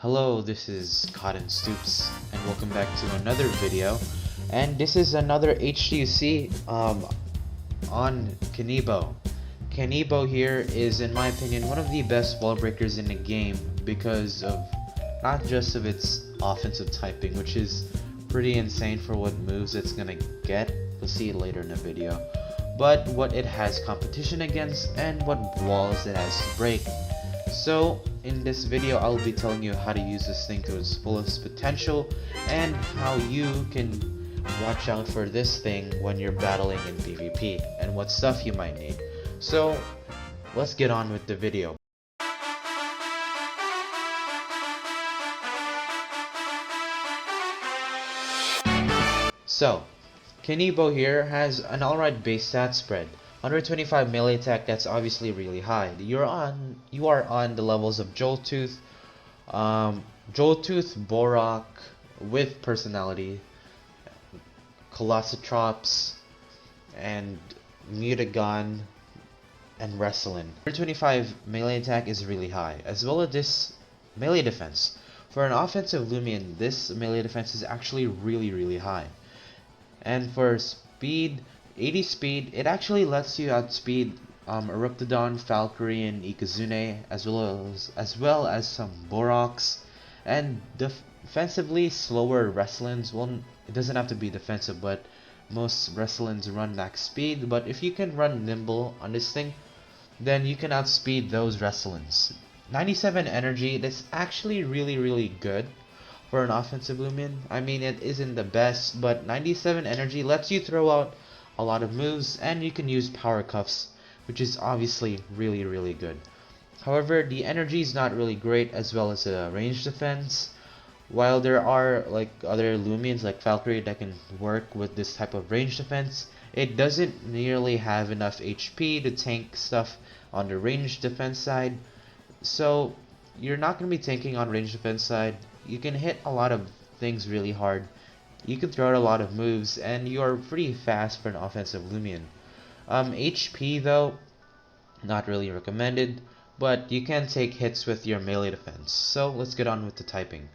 Hello, this is Cotton Stoops, and welcome back to another video. And this is another HTUC on Kanibo. Kanibo here is, in my opinion, one of the best wall breakers in the game because of not just of its offensive typing, which is pretty insane for what moves it's gonna get. You'll see it later in the video. But what it has competition against and what walls it has to break. So in this video I'll be telling you how to use this thing to its fullest potential and how you can watch out for this thing when you're battling in PvP and what stuff you might need. So let's get on with the video. So Kanibo here has an alright base stat spread. 125 melee attack, that's obviously really high. You are on the levels of Joltooth, Borok with personality, Colossotrops, and Mutagon, and Wrestling. 125 melee attack is really high, as well as this melee defense. For an offensive Loomian, this melee defense is actually really high. And for speed, 80 speed, it actually lets you outspeed Eruptodon, Valkyrie, and Ikazune, as well as some Boroks. And defensively, slower Wrestlings. Well, it doesn't have to be defensive, but most Wrestlings run max speed. But if you can run nimble on this thing, then you can outspeed those Wrestlings. 97 energy, that's actually really good for an offensive Loomian. I mean, it isn't the best, but 97 energy lets you throw out a lot of moves, and you can use power cuffs, which is obviously really good. However, the energy is not really great, as well as a range defense. While there are like other Loomians like Valkyrie that can work with this type of range defense, it doesn't nearly have enough HP to tank stuff on the range defense side. So you're not going to be tanking on range defense side. You can hit a lot of things really hard. You can throw out a lot of moves, and you are pretty fast for an offensive Loomian. HP though, not really recommended, but you can take hits with your melee defense. So let's get on with the typing.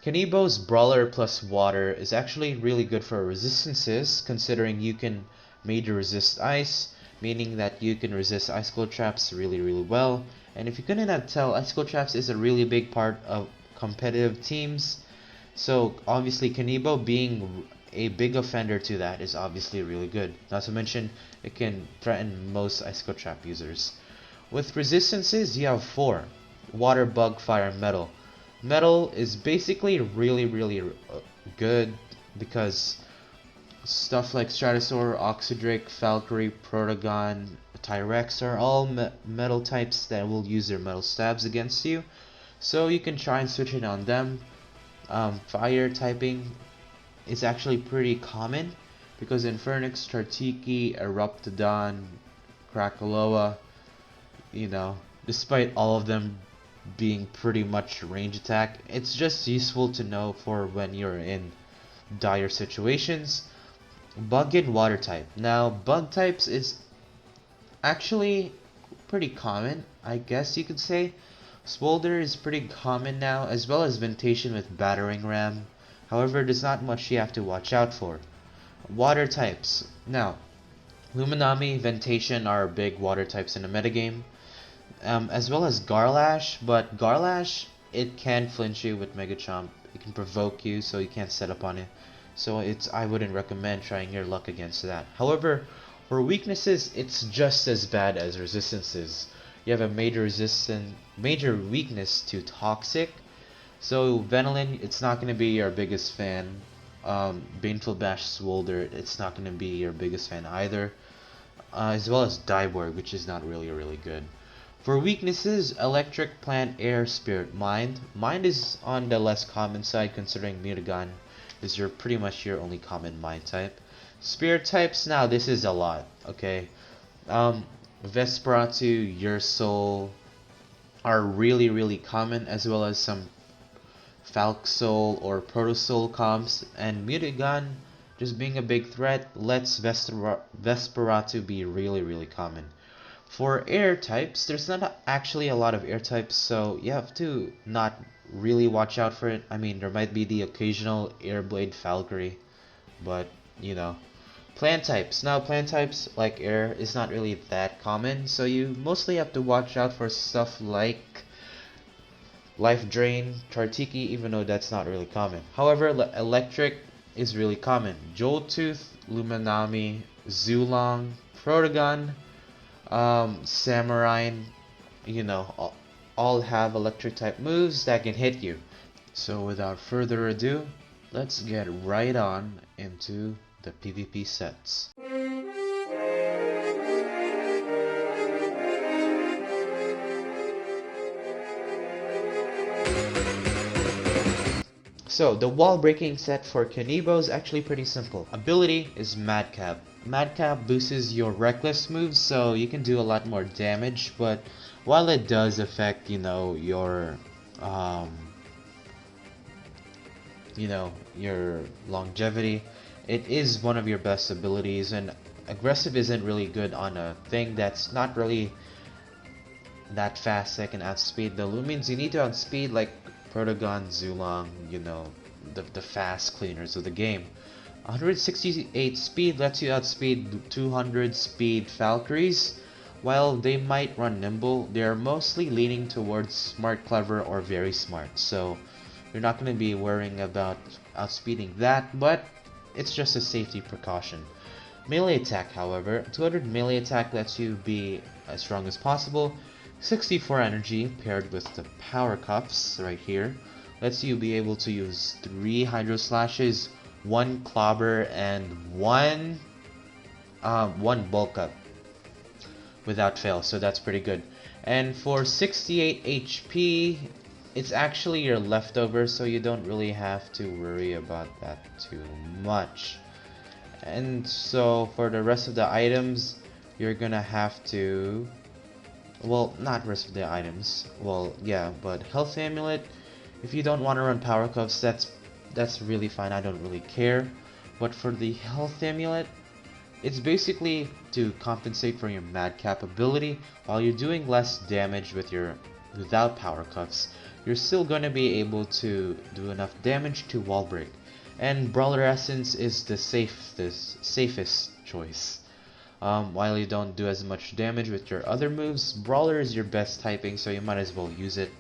Kanibo's Brawler plus Water is actually really good for resistances, considering you can major resist ice, meaning that you can resist icicle traps really well. And if you couldn't tell, icicle traps is a really big part of competitive teams. So obviously Kanibo being a big offender to that is obviously really good. Not to mention it can threaten most icicle trap users. With resistances you have 4. Water, Bug, Fire, Metal. Metal is basically really good because stuff like Stratosaur, Oxydrake, Valkyrie, Protogon, Tyrex are all metal types that will use their metal stabs against you. So you can try and switch it on them. Fire typing is actually pretty common because Infernix, Tartiki, Eruptodon, Krakaloa, despite all of them being pretty much range attack, it's just useful to know for when you're in dire situations. Bug and Water type. Now, bug types is actually pretty common, I guess you could say. Smolder is pretty common now, as well as Ventation with Battering Ram. However, there's not much you have to watch out for. Water types. Now, Luminami, Ventation are big water types in the metagame, as well as Garlash, but Garlash, it can flinch you with Mega Chomp. It can provoke you, so you can't set up on it. So I wouldn't recommend trying your luck against that. However, for weaknesses, it's just as bad as resistances. You have a major weakness to Toxic. So Venilin, it's not going to be your biggest fan. Baneful Bash Swolder, it's not going to be your biggest fan either. As well as Dyborg, which is not really good. For weaknesses, Electric, Plant, Air, Spirit, Mind. Mind is on the less common side, considering Mutagon is pretty much your only common Mind type. Spirit types, now this is a lot, okay? Vesperatu, Your Soul are really common, as well as some Falk Soul or Proto Soul comps, and Mutagon just being a big threat lets Vesperatu be really common. For air types, there's not actually a lot of air types, so you have to not really watch out for it. I mean, there might be the occasional Airblade Valkyrie, but you know. Plant types. Now, plant types like air is not really that common, so you mostly have to watch out for stuff like Life Drain, Chartiki, even though that's not really common. However, electric is really common. Joltooth, Luminami, Zulong, Protagon, Samurai, you know, all have electric type moves that can hit you. So without further ado, let's get right on into the PvP sets. So the wall breaking set for Kanibo is actually pretty simple. Ability is Madcap. Madcap boosts your reckless moves, so you can do a lot more damage, but while it does affect, your longevity, it is one of your best abilities, and aggressive isn't really good on a thing that's not really that fast that can outspeed the Loomians. You need to outspeed like Protagon, Zulong, the fast cleaners of the game. 168 speed lets you outspeed 200 speed Valkyries. While they might run nimble, they are mostly leaning towards smart, clever, or very smart. So you're not going to be worrying about outspeeding that, but it's just a safety precaution. Melee attack, however, 200 melee attack lets you be as strong as possible. 64 energy paired with the power cuffs right here lets you be able to use 3 hydro slashes, 1 clobber, and one bulk up without fail, so that's pretty good. And for 68 HP, it's actually your leftover, so you don't really have to worry about that too much. And so for the rest of the items, you're gonna have to, well, not rest of the items, well, yeah, but health amulet, if you don't want to run power cuffs, that's really fine, I don't really care. But for the health amulet, it's basically to compensate for your madcap ability. While you're doing less damage without power cuffs, you're still going to be able to do enough damage to wall break. And Brawler Essence is the safest choice. While you don't do as much damage with your other moves, Brawler is your best typing, so you might as well use it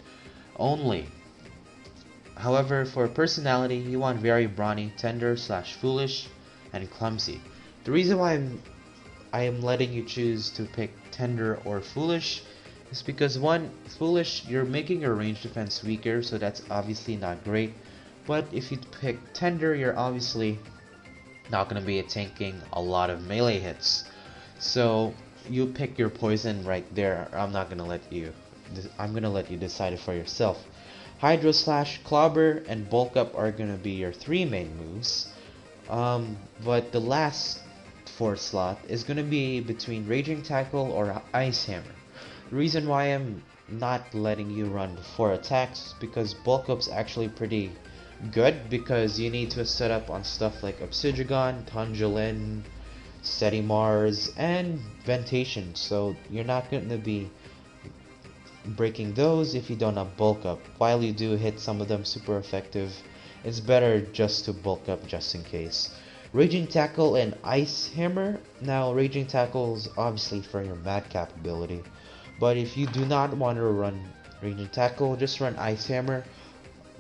only. However, for personality, you want very brawny, tender / foolish, and clumsy. The reason why I am letting you choose to pick tender or foolish is because one, foolish, you're making your range defense weaker, so that's obviously not great. But if you pick tender, you're obviously not going to be tanking a lot of melee hits. So you pick your poison right there. I'm going to let you decide it for yourself. Hydro Slash, Clobber, and Bulk Up are going to be your 3 main moves. But the last 4th slot is going to be between Raging Tackle or Ice Hammer. The reason why I'm not letting you run 4 attacks is because Bulk Up's actually pretty good, because you need to set up on stuff like Obsidian, Tongilin, Steady Mars, and Ventation. So you're not going to be breaking those if you don't have bulk up. While you do hit some of them super effective, it's better just to bulk up just in case. Raging Tackle and Ice Hammer. Now Raging Tackle is obviously for your madcap ability, but if you do not want to run Raging Tackle, just run Ice Hammer.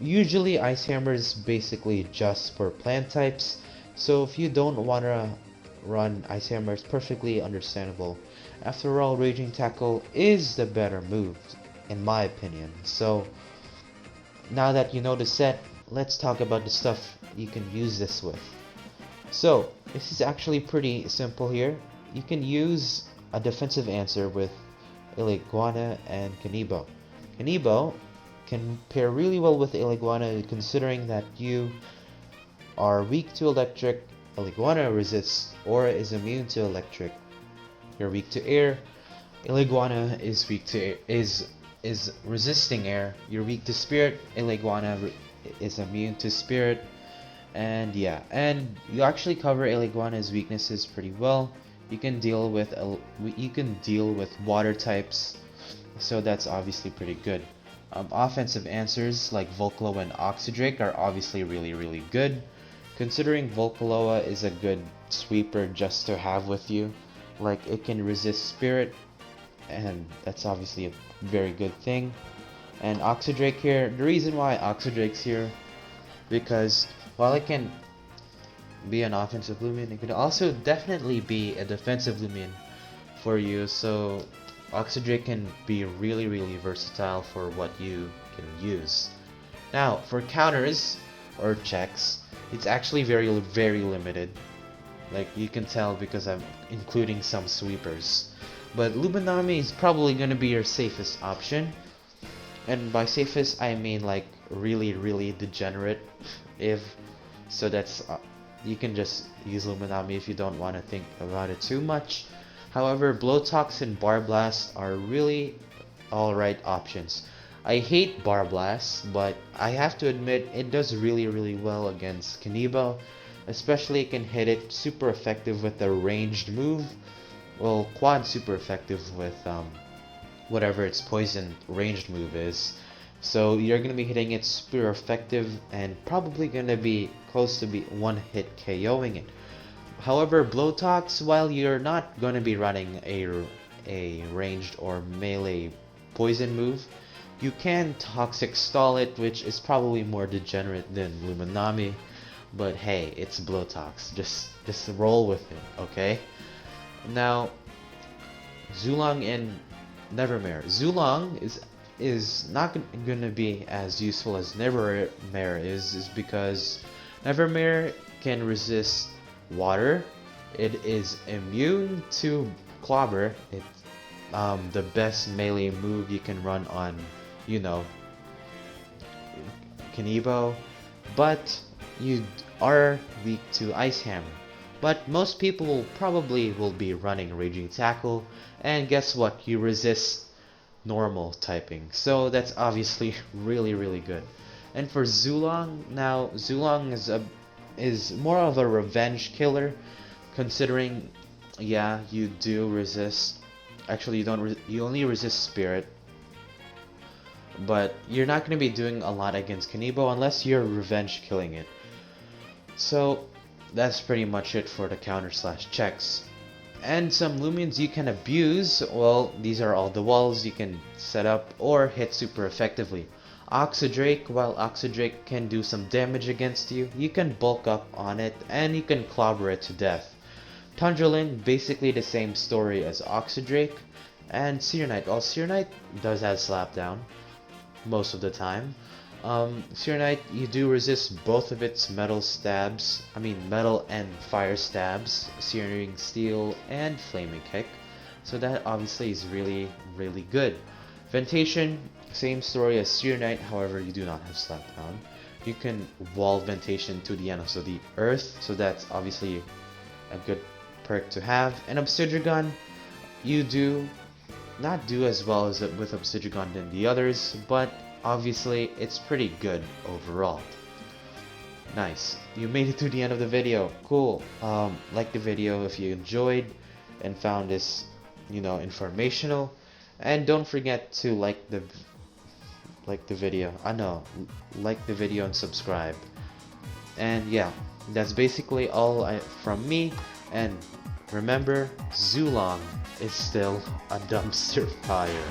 Usually Ice Hammer is basically just for plant types, so if you don't want to run Ice Hammer, it's perfectly understandable. After all, Raging Tackle is the better move, in my opinion. So, now that you know the set, let's talk about the stuff you can use this with. So, this is actually pretty simple here. You can use a defensive answer with Iliguana and Kanibo. Kanibo can pair really well with Iliguana, considering that you are weak to electric, Iliguana resists or is immune to electric. You're weak to air, Iliguana is weak to is resisting air. You're weak to spirit, Iliguana is immune to spirit. And yeah, and you actually cover Iliguana's weaknesses pretty well. You can deal with water types, so that's obviously pretty good. Offensive answers like Volcaloa and Oxydrake are obviously really good, considering Volcaloa is a good sweeper just to have with you. Like, it can resist Spirit, and that's obviously a very good thing. And Oxydrake here, the reason why Oxydrake's here, because while it can be an offensive Loomian, it could also definitely be a defensive Loomian for you, so Oxydrake can be really versatile for what you can use. Now, for counters or checks, it's actually very limited. Like, you can tell because I'm including some sweepers. But Luminami is probably going to be your safest option. And by safest, I mean like really degenerate. So that's you can just use Luminami if you don't want to think about it too much. However, Blowtox and Barblast are really alright options. I hate Barblast, but I have to admit it does really well against Kanibo. Especially it can hit it super effective with a ranged move. Well, quad super effective with whatever its poison ranged move is. So you're going to be hitting it super effective and probably going to be close to be one hit KOing it. However, Blowtox, while you're not going to be running a ranged or melee poison move, you can Toxic Stall it, which is probably more degenerate than Luminami. But hey, it's Blowtox. Just roll with it, okay? Now, Zulong and Nevermare. Zulong is not going to be as useful as Nevermare is because Nevermare can resist water. It is immune to Clobber. It's the best melee move you can run on, you know, Kanibo, but you are weak to Ice Hammer. But most people probably will be running Raging Tackle, and guess what? You resist normal typing, so that's obviously really good. And for Zulong, now Zulong is more of a revenge killer, considering, yeah, you do resist. Actually, you only resist Spirit, but you're not going to be doing a lot against Kanibo unless you're revenge killing it. So that's pretty much it for the counter/checks. And some Loomians you can abuse. Well, these are all the walls you can set up or hit super effectively. Oxydrake, while Oxydrake can do some damage against you, you can bulk up on it and you can clobber it to death. Tundralin, basically the same story as Oxydrake. And Searknight, well, Searknight does have Slapdown most of the time. Searknight, you do resist both of its metal and fire stabs, Searing Steel and Flaming Kick. So that obviously is really good. Ventation, same story as Searknight, however you do not have Slapdown. You can wall Ventation to the ends of the earth, so that's obviously a good perk to have. And Obsidian, you do not do as well as with Obsidian than the others, but obviously it's pretty good overall. Nice, you made it to the end of the video. Cool. Like the video if you enjoyed and found this, informational, and don't forget to like the video. Like the video and subscribe. And yeah, that's basically all from me. And remember, Zulong is still a dumpster fire.